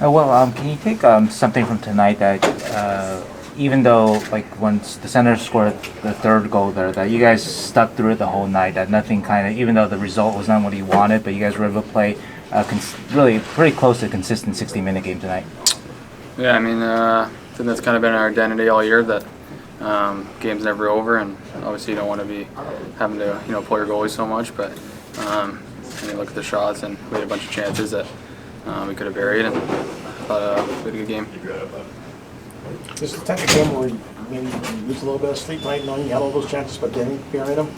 Can you take something from tonight that even though like once the Senators scored the third goal there, that you guys stuck through it the whole night, that nothing kind of, even though the result was not what you wanted, but you guys were able to play really pretty close to a consistent 60-minute game tonight. Yeah, I think that's kind of been our identity all year, that game's never over, and obviously you don't want to be having to pull your goalie so much, but and you look at the shots, and we had a bunch of chances that we could have buried, and I thought we had a good game. This is the type of game where you maybe lose a little bit of sleep night knowing you had all those chances but didn't bury them?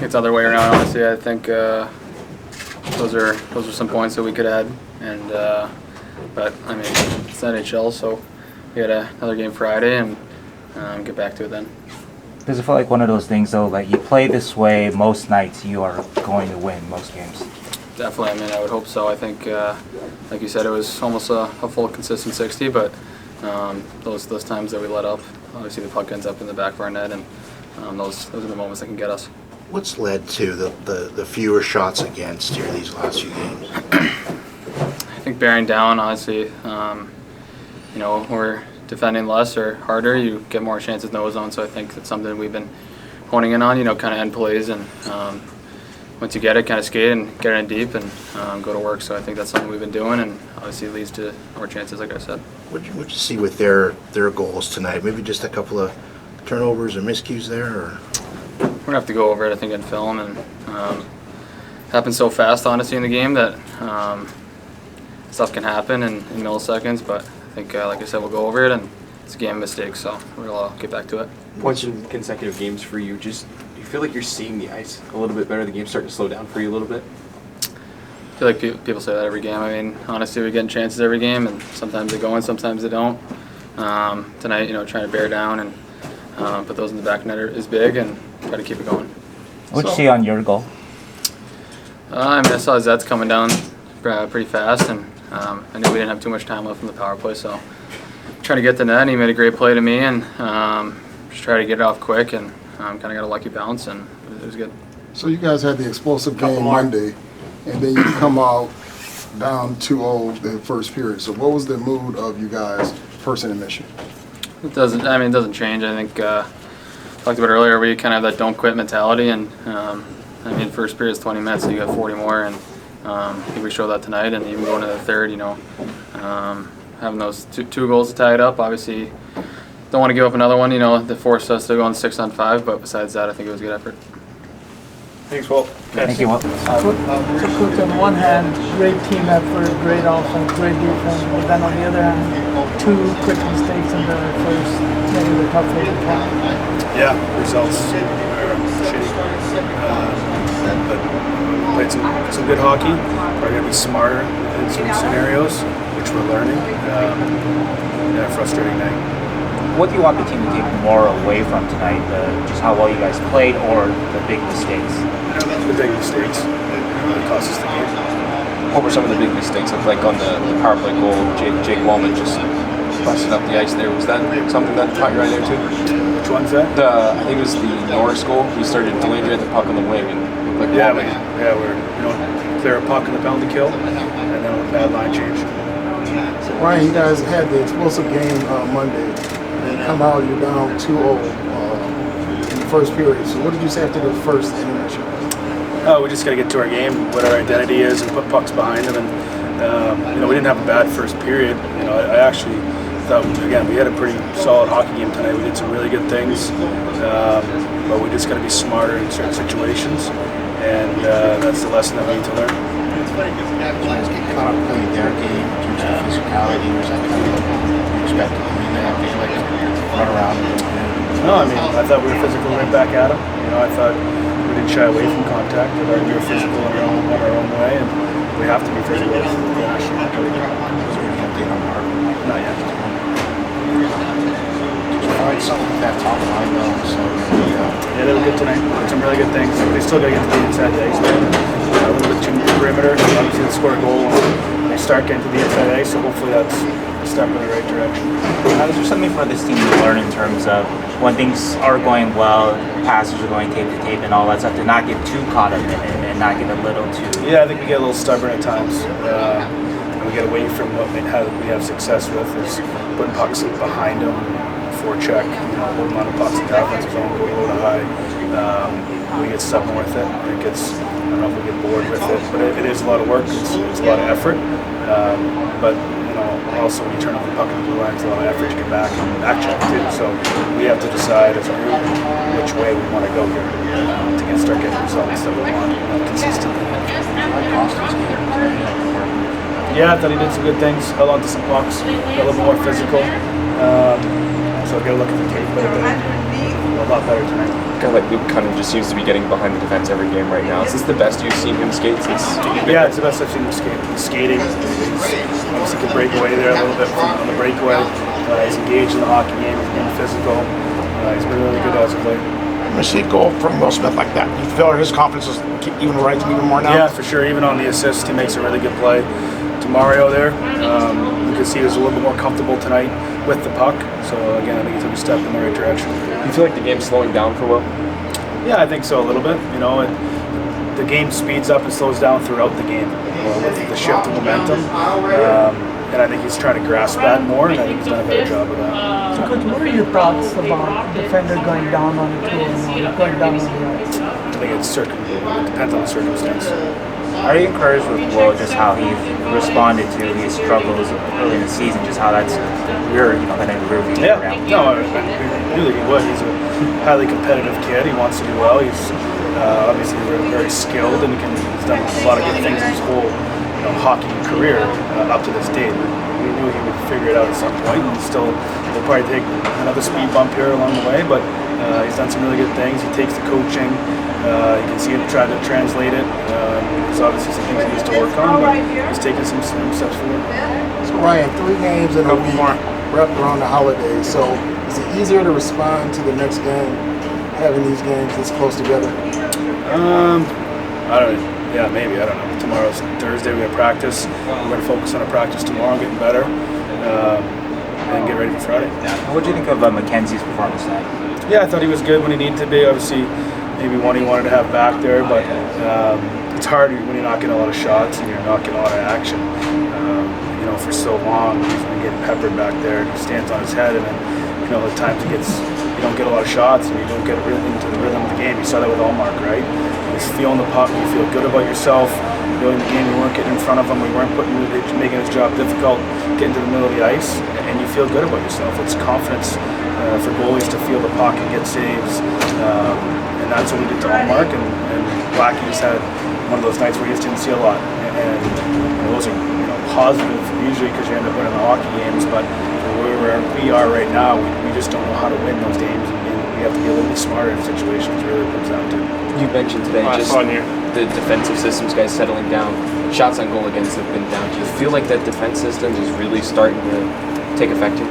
It's the other way around, honestly. I think those are some points that we could add, and but it's NHL, so we got another game Friday and get back to it then. Does it feel like one of those things though, like you play this way most nights, you are going to win most games? Definitely. I would hope so. I think, like you said, it was almost a full consistent 60, but those times that we let up, obviously the puck ends up in the back of our net, and those are the moments that can get us. What's led to the fewer shots against here these last few games? I think bearing down, honestly, we're defending less or harder, you get more chances in the zone, so I think that's something we've been honing in on, kind of end plays, and once you get it, kind of skate and get it in deep and go to work. So I think that's something we've been doing, and obviously leads to more chances, like I said. What'd you see with their goals tonight? Maybe just a couple of turnovers or miscues there? Or? We're going to have to go over it, I think, in film, and it happens so fast, honestly, in the game that stuff can happen in milliseconds, but I think, like I said, we'll go over it, and it's a game of mistakes, so we'll get back to it. Points in consecutive games for you, just you feel like you're seeing the ice a little bit better, the game's starting to slow down for you a little bit? I feel like people say that every game. Honestly, we're getting chances every game, and sometimes they go in, sometimes they don't. Tonight, trying to bear down and put those in the back net is big, and try to keep it going. What'd you see on your goal? I saw Zets coming down pretty fast, and I knew we didn't have too much time left in the power play, so trying to get the net, and he made a great play to me, and just try to get it off quick, and kind of got a lucky bounce, and it was good. So you guys had the explosive game Monday, and then you come out down 2-0 the first period. So what was the mood of you guys first intermission? It doesn't change. I think talked about earlier, we kind of have that don't quit mentality, and first period's 20 minutes, so you got 40 more, and I think we showed that tonight, and even going to the third, having those two goals to tie it up, obviously don't want to give up another one, that forced us to go on 6-on-5, but besides that, I think it was a good effort. Thanks, Walt. Thank you, Walt. So, Coach, on one hand, great team effort, great offense, great defense, but then on the other hand, two quick mistakes in the first, maybe the tough way to try. Yeah, results shitty. But played some good hockey. We're going to be smarter in some scenarios, which we're learning. Frustrating night. What do you want the team to take more away from tonight? Just how well you guys played, or the big mistakes? The big mistakes that cost us the game. What were some of the big mistakes? Like on the power play goal, Jake Wallman just busted up the ice there. Was that something that caught your eye there too? Which one's that? I think it was the Norris goal. He started delaying the puck on the wing and looked like Wallman. We're clear a puck in the penalty kill, and then a bad line change. Ryan, you guys had the explosive game Monday. And come out, you're down 2-0 in the first period. So what did you say after the first intermission? We just got to get to our game, what our identity is, and put pucks behind them. And we didn't have a bad first period. I actually thought, again, we had a pretty solid hockey game tonight. We did some really good things, but we just got to be smarter in certain situations, and that's the lesson that we need to learn. Did you guys get caught up playing their game in terms of physicality, or is that kind of what you expected? Run around. No, I thought we were physical right back at them. I thought we didn't shy away from contact. I thought we were physical in our own way, and we have to be physical. Was there any update on Mark? Not yet. Did you find something with that top line though? So yeah, they were good tonight. Did some really good things. They still got to get to the inside the ice. A little bit too perimeter. Obviously, they score a goal when they start getting to the inside ice. So hopefully that's a step in the right direction. Is there something for this team to learn in terms of when things are going well, passes are going tape to tape and all that stuff, to not get too caught up in it and not get a little too... Yeah, I think we get a little stubborn at times. we get away from what we have success with is putting pucks behind them, forecheck, holding on to pucks in the offensive zone, going low to high. We get stubborn with it. It gets, I don't know if we get bored with it, but it is a lot of work. It's a lot of effort. But also when you turn off the puck in the blue line, it's a lot of effort to get back and back check too. So we have to decide as a group which way we want to go here to start getting results that we want consistently. Yeah, I thought he did some good things. Held on to some pucks, got a little more physical. So I'll get a look at the tape, but a lot better tonight. A guy like Luke Cunningham just seems to be getting behind the defense every game right now. Is this the best you've seen him skate since? Yeah, it's the best I've seen him skate. He's skating. He can break away there a little bit on the breakaway. He's engaged in the hockey game. He's being physical. He's been really good as a player. When you see a goal from Will Smith like that, you feel his confidence is even rising even more now? Yeah, for sure. Even on the assist, he makes a really good play. To Mario there, you can see he was a little bit more comfortable tonight with the puck. So again, I think he took a step in the right direction. Do you feel like the game's slowing down for Will? Yeah, I think so a little bit. The game speeds up and slows down throughout the game with the shift of momentum. And I think he's trying to grasp that more, and I think he's done a better job of that. So, Coach, what are your thoughts about defender going down on the 2-on-1, going down on the ice? I think it depends on the circumstance. Are you encouraged with Will, just how he responded to his struggles early in the season, just how that's kind of rear view Yeah, around? no, I knew that he would. He's a highly competitive kid. He wants to do well. He's obviously very skilled, and he's done a lot of good things in his whole hockey career up to this date. We knew he would figure it out at some point, and he'll probably take another speed bump here along the way, but he's done some really good things. He takes the coaching. You can see him try to translate it. There's obviously some things he needs to work on, but he's taking some steps forward. So Ryan, 3 games in a week, wrapped around the holidays. So is it easier to respond to the next game, having these games this close together? I don't know. Yeah, maybe. I don't know. Tomorrow's Thursday. We have practice. We're going to focus on our practice tomorrow, getting better, and get ready for Friday. What do you think of Mackenzie's performance tonight? Yeah, I thought he was good when he needed to be. Obviously, maybe one he wanted to have back there, but it's hard when you're not getting a lot of shots and you're not getting a lot of action. For so long, he's been getting peppered back there, and he stands on his head, and then at times you don't get a lot of shots, and you don't get into the rhythm of the game. You saw that with Allmark, right? He's feeling the puck, you feel good about yourself. In the game, you weren't getting in front of him, we weren't making his job difficult, getting to the middle of the ice, and you feel good about yourself. It's confidence for goalies to feel the puck and get saves, and that's what we did to Allmark, and Blackie just had one of those nights where he just didn't see a lot, and those are positive usually because you end up winning the hockey games, but where we are right now, we just don't know how to win those games, and we have to be a little bit smarter in situations. Really what it comes down to. You mentioned today just the defensive systems, guys settling down. Shots on goal against have been down. Do you feel like that defense system is really starting to take effect here?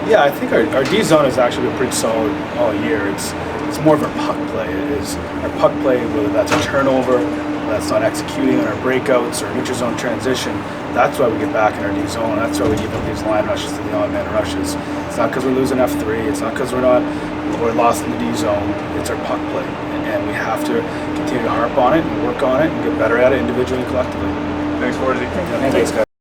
Yeah, I think our D zone has actually been pretty solid all year. It's more of our puck play. It is our puck play, whether that's a turnover, that's not executing on our breakouts or neutral zone transition. That's why we get back in our D zone. That's why we give up these line rushes to the odd man rushes. It's not because we're losing F3. It's not because we're lost in the D zone. It's our puck play, and we have to continue to harp on it and work on it and get better at it individually and collectively. Thanks, Warsy. Thanks, guys.